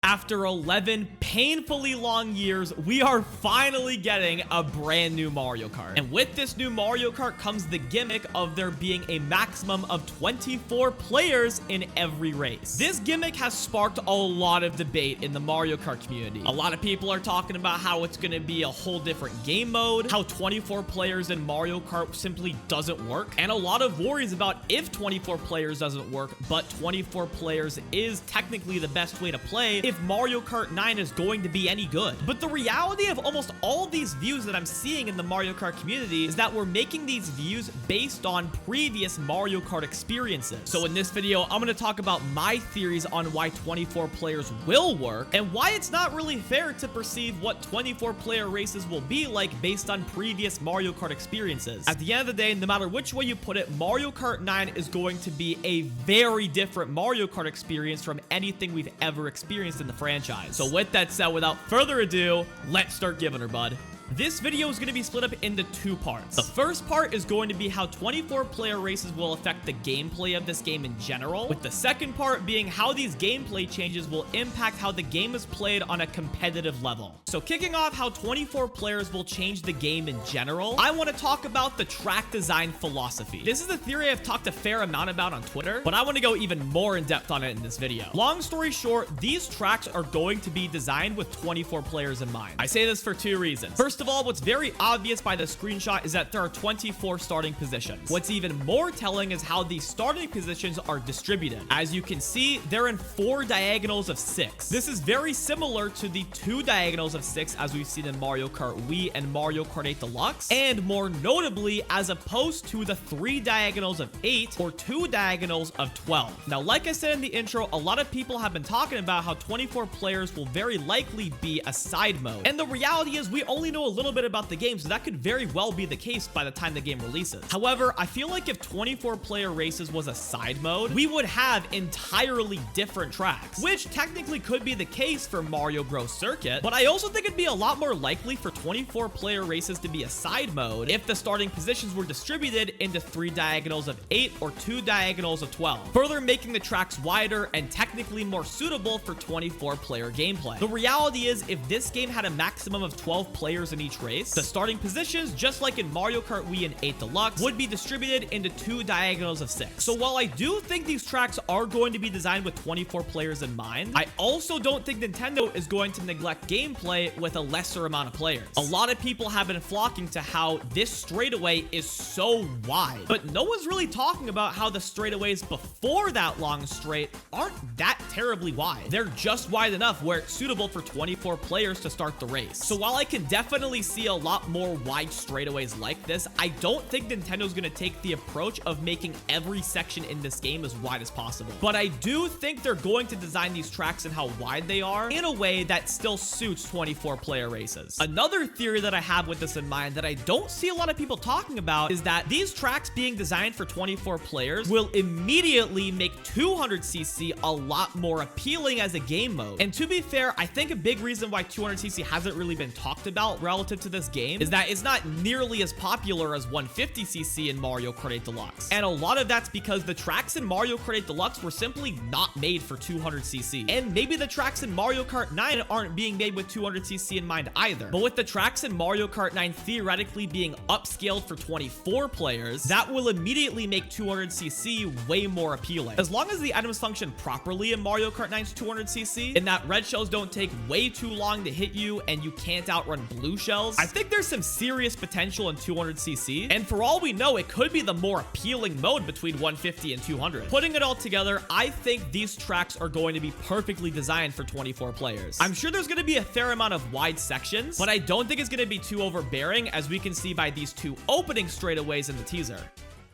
After 11 painfully long years, we are finally getting a brand new Mario Kart. And with this new Mario Kart comes the gimmick of there being a maximum of 24 players in every race. This gimmick has sparked a lot of debate in the Mario Kart community. A lot of people are talking about how it's going to be a whole different game mode, how 24 players in Mario Kart simply doesn't work, and a lot of worries about if 24 players doesn't work, but 24 players is technically the best way to play if Mario Kart 9 is going to be any good. But the reality of almost all these views that I'm seeing in the Mario Kart community is that we're making these views based on previous Mario Kart experiences. So in this video, I'm going to talk about my theories on why 24 players will work and why it's not really fair to perceive what 24 player races will be like based on previous Mario Kart experiences. At the end of the day, no matter which way you put it, Mario Kart 9 is going to be a very different Mario Kart experience from anything we've ever experienced in the franchise. So with that said, without further ado, let's start giving her, bud. This video is going to be split up into two parts. The first part is going to be how 24 player races will affect the gameplay of this game in general, with the second part being how these gameplay changes will impact how the game is played on a competitive level. So kicking off how 24 players will change the game in general, I want to talk about the track design philosophy. This is a theory I've talked a fair amount about on Twitter, but I want to go even more in depth on it in this video. Long story short, these tracks are going to be designed with 24 players in mind. I say this for two reasons. First of all, what's very obvious by the screenshot is that there are 24 starting positions. What's even more telling is how these starting positions are distributed. As you can see, they're in 4 diagonals of 6. This is very similar to the 2 diagonals of 6 as we've seen in Mario Kart Wii and Mario Kart 8 Deluxe, and more notably, as opposed to the 3 diagonals of 8 or 2 diagonals of 12. Now, like I said in the intro, a lot of people have been talking about how 24 players will very likely be a side mode. And the reality is we only know a little bit about the game, so that could very well be the case by the time the game releases. However, I feel like if 24 player races was a side mode, we would have entirely different tracks, which technically could be the case for Mario Bros. Circuit, but I also think it'd be a lot more likely for 24 player races to be a side mode if the starting positions were distributed into 3 diagonals of 8 or 2 diagonals of 12, further making the tracks wider and technically more suitable for 24 player gameplay. The reality is, if this game had a maximum of 12 players in each race, the starting positions, just like in Mario Kart Wii and 8 Deluxe, would be distributed into 2 diagonals of 6. So while I do think these tracks are going to be designed with 24 players in mind, I also don't think Nintendo is going to neglect gameplay with a lesser amount of players. A lot of people have been flocking to how this straightaway is so wide, but no one's really talking about how the straightaways before that long straight aren't that terribly wide. They're just wide enough where it's suitable for 24 players to start the race. So while I can definitely see a lot more wide straightaways like this, I don't think Nintendo's going to take the approach of making every section in this game as wide as possible. But I do think they're going to design these tracks and how wide they are in a way that still suits 24 player races. Another theory that I have with this in mind that I don't see a lot of people talking about is that these tracks being designed for 24 players will immediately make 200cc a lot more appealing as a game mode. And to be fair, I think a big reason why 200cc hasn't really been talked about relative to this game is that it's not nearly as popular as 150cc in Mario Kart 8 Deluxe. And a lot of that's because the tracks in Mario Kart 8 Deluxe were simply not made for 200cc. And maybe the tracks in Mario Kart 9 aren't being made with 200cc in mind either. But with the tracks in Mario Kart 9 theoretically being upscaled for 24 players, that will immediately make 200cc way more appealing. As long as the items function properly in Mario Kart 9's 200cc, and that red shells don't take way too long to hit you and you can't outrun blue shells, I think there's some serious potential in 200cc, and for all we know, it could be the more appealing mode between 150 and 200. Putting it all together, I think these tracks are going to be perfectly designed for 24 players. I'm sure there's going to be a fair amount of wide sections, but I don't think it's going to be too overbearing, as we can see by these 2 opening straightaways in the teaser.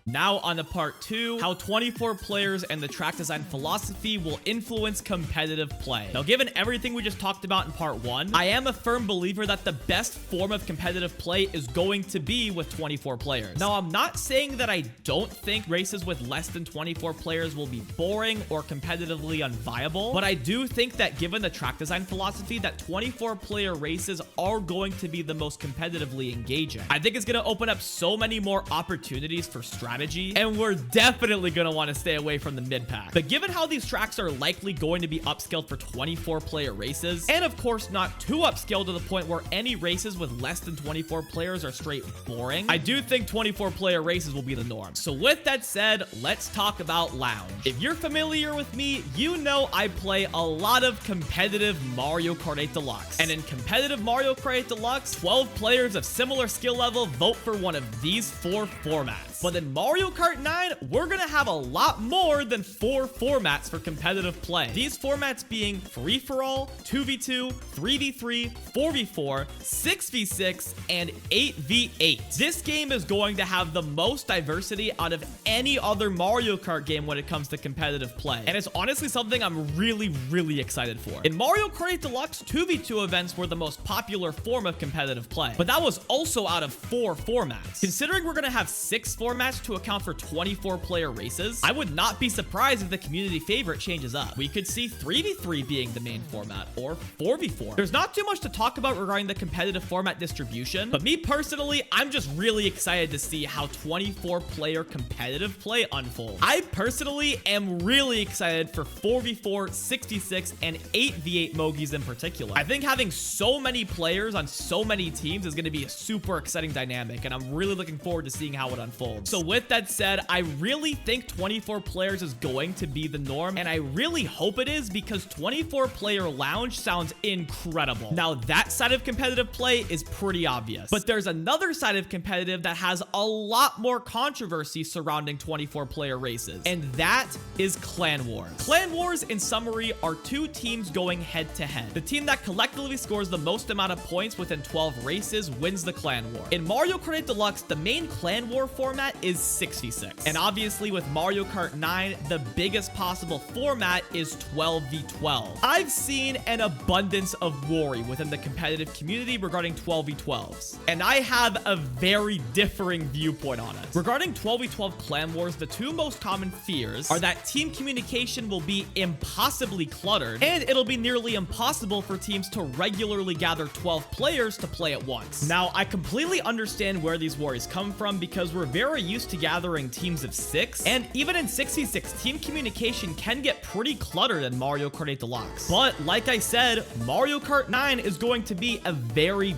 Now on to part 2, how 24 players and the track design philosophy will influence competitive play. Now, given everything we just talked about in part 1, I am a firm believer that the best form of competitive play is going to be with 24 players. Now, I'm not saying that I don't think races with less than 24 players will be boring or competitively unviable, but I do think that given the track design philosophy, that 24 player races are going to be the most competitively engaging. I think it's going to open up so many more opportunities for strategy strategy, and we're definitely going to want to stay away from the mid pack. But given how these tracks are likely going to be upscaled for 24 player races, and of course not too upscaled to the point where any races with less than 24 players are straight boring, I do think 24 player races will be the norm. So with that said, let's talk about Lounge. If you're familiar with me, you know I play a lot of competitive Mario Kart 8 Deluxe. And in competitive Mario Kart 8 Deluxe, 12 players of similar skill level vote for one of these 4 formats. But in Mario Kart 9, we're gonna have a lot more than 4 formats for competitive play. These formats being free-for-all, 2v2, 3v3, 4v4, 6v6, and 8v8. This game is going to have the most diversity out of any other Mario Kart game when it comes to competitive play. And it's honestly something I'm really excited for. In Mario Kart 8 Deluxe, 2v2 events were the most popular form of competitive play, but that was also out of 4 formats. Considering we're gonna have 6 formats to account for 24 player races, I would not be surprised if the community favorite changes up. We could see 3v3 being the main format, or 4v4. There's not too much to talk about regarding the competitive format distribution, but me personally, I'm just really excited to see how 24 player competitive play unfolds. I personally am really excited for 4v4, 6v6, and 8v8 Mogies in particular. I think having so many players on so many teams is going to be a super exciting dynamic, and I'm really looking forward to seeing how it unfolds. So with that said, I really think 24 players is going to be the norm, and I really hope it is because 24 player Lounge sounds incredible. Now that side of competitive play is pretty obvious, but there's another side of competitive that has a lot more controversy surrounding 24 player races, and that is Clan Wars. Clan Wars, in summary, are 2 teams going head to head. The team that collectively scores the most amount of points within 12 races wins the Clan War. In Mario Kart 8 Deluxe, the main Clan War format is 6v6. And obviously with Mario Kart 9, the biggest possible format is 12v12. I've seen an abundance of worry within the competitive community regarding 12v12s, and I have a very differing viewpoint on it. Regarding 12v12 Clan Wars, the 2 most common fears are that team communication will be impossibly cluttered, and it'll be nearly impossible for teams to regularly gather 12 players to play at once. Now, I completely understand where these worries come from because we're very used to gathering teams of 6, and even in 6v6, team communication can get pretty cluttered in Mario Kart 8 Deluxe. But like I said, Mario Kart 9 is going to be a very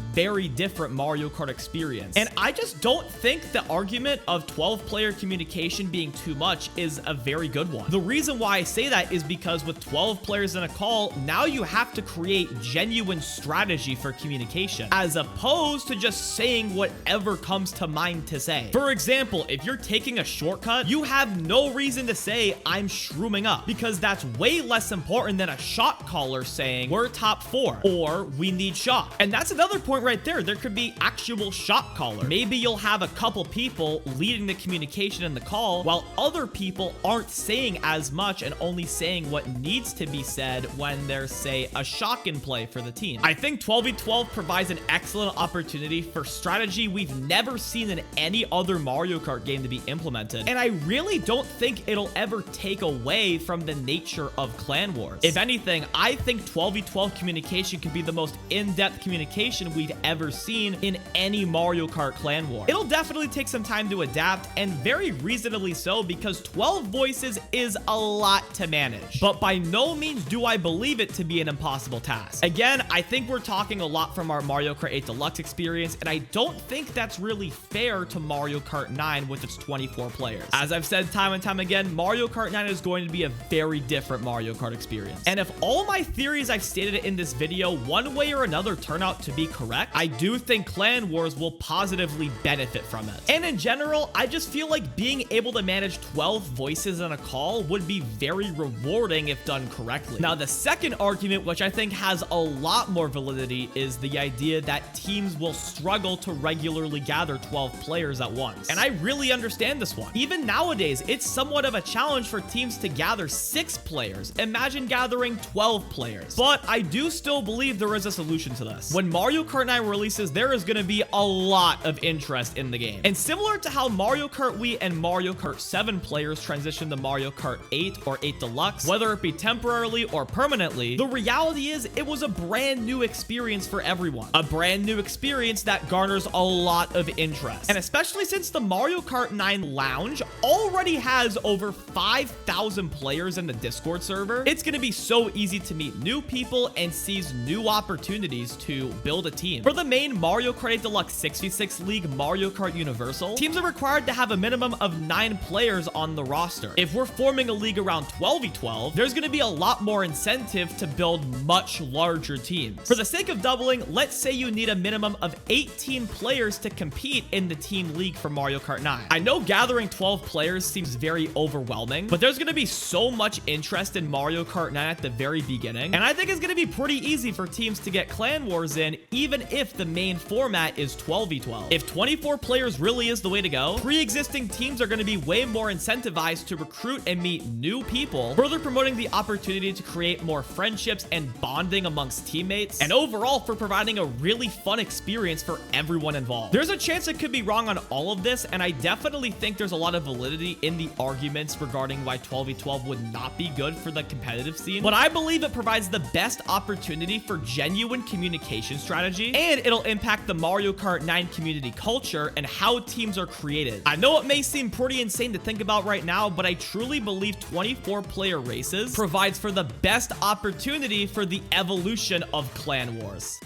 different Mario Kart experience, and I just don't think the argument of 12 player communication being too much is a very good one. The reason why I say that is because with 12 players in a call, now you have to create genuine strategy for communication, as opposed to just saying whatever comes to mind to say. For example, if you're taking a shortcut, you have no reason to say, I'm shrooming up, because that's way less important than a shot caller saying, we're top 4, or we need shot. And that's another point right there. There could be actual shot caller. Maybe you'll have a couple people leading the communication in the call, while other people aren't saying as much and only saying what needs to be said when there's, say, a shock in play for the team. I think 12v12 provides an excellent opportunity for strategy we've never seen in any other Mario Kart game to be implemented, and I really don't think it'll ever take away from the nature of Clan Wars. If anything, I think 12v12 communication could be the most in-depth communication we've ever seen in any Mario Kart Clan War. It'll definitely take some time to adapt, and very reasonably so, because 12 voices is a lot to manage, but by no means do I believe it to be an impossible task. Again, I think we're talking a lot from our Mario Kart 8 Deluxe experience, and I don't think that's really fair to Mario Kart 9 with its 24 players. As I've said time and time again, Mario Kart 9 is going to be a very different Mario Kart experience. And if all my theories I've stated in this video one way or another turn out to be correct, I do think Clan Wars will positively benefit from it. And in general, I just feel like being able to manage 12 voices in a call would be very rewarding if done correctly. Now, the second argument, which I think has a lot more validity, is the idea that teams will struggle to regularly gather 12 players at once. And I really understand this one. Even nowadays, it's somewhat of a challenge for teams to gather 6 players. Imagine gathering 12 players. But I do still believe there is a solution to this. When Mario Kart 9 releases, there is going to be a lot of interest in the game. And similar to how Mario Kart Wii and Mario Kart 7 players transitioned to Mario Kart 8 or 8 Deluxe, whether it be temporarily or permanently, the reality is it was a brand new experience for everyone. A brand new experience that garners a lot of interest. And especially since the Mario Kart Kart 9 Lounge already has over 5,000 players in the Discord server. It's going to be so easy to meet new people and seize new opportunities to build a team. For the main Mario Kart 8 Deluxe 6v6 League Mario Kart Universal, teams are required to have a minimum of 9 players on the roster. If we're forming a league around 12v12, there's going to be a lot more incentive to build much larger teams. For the sake of doubling, let's say you need a minimum of 18 players to compete in the team league for Mario Kart 9. I know gathering 12 players seems very overwhelming, but there's going to be so much interest in Mario Kart 9 at the very beginning, and I think it's going to be pretty easy for teams to get clan wars in, even if the main format is 12v12. If 24 players really is the way to go, pre-existing teams are going to be way more incentivized to recruit and meet new people, further promoting the opportunity to create more friendships and bonding amongst teammates, and overall for providing a really fun experience for everyone involved. There's a chance I could be wrong on all of this, and I definitely think there's a lot of validity in the arguments regarding why 12v12 would not be good for the competitive scene, but I believe it provides the best opportunity for genuine communication strategy, and it'll impact the Mario Kart 9 community culture and how teams are created. I know it may seem pretty insane to think about right now, but I truly believe 24-player races provides for the best opportunity for the evolution of clan wars.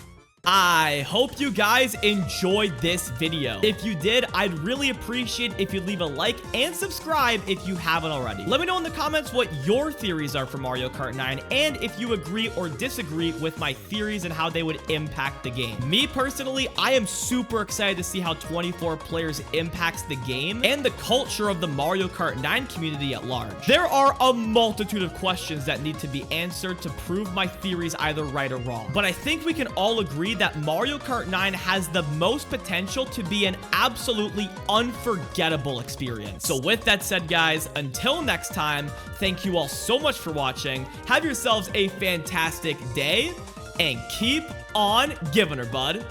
I hope you guys enjoyed this video. If you did, I'd really appreciate if you leave a like and subscribe if you haven't already. Let me know in the comments what your theories are for Mario Kart 9 and if you agree or disagree with my theories and how they would impact the game. Me personally, I am super excited to see how 24 players impacts the game and the culture of the Mario Kart 9 community at large. There are a multitude of questions that need to be answered to prove my theories either right or wrong, but I think we can all agree that Mario Kart 9 has the most potential to be an absolutely unforgettable experience. So with that said, guys, until next time, thank you all so much for watching. Have yourselves a fantastic day and keep on giving her, bud.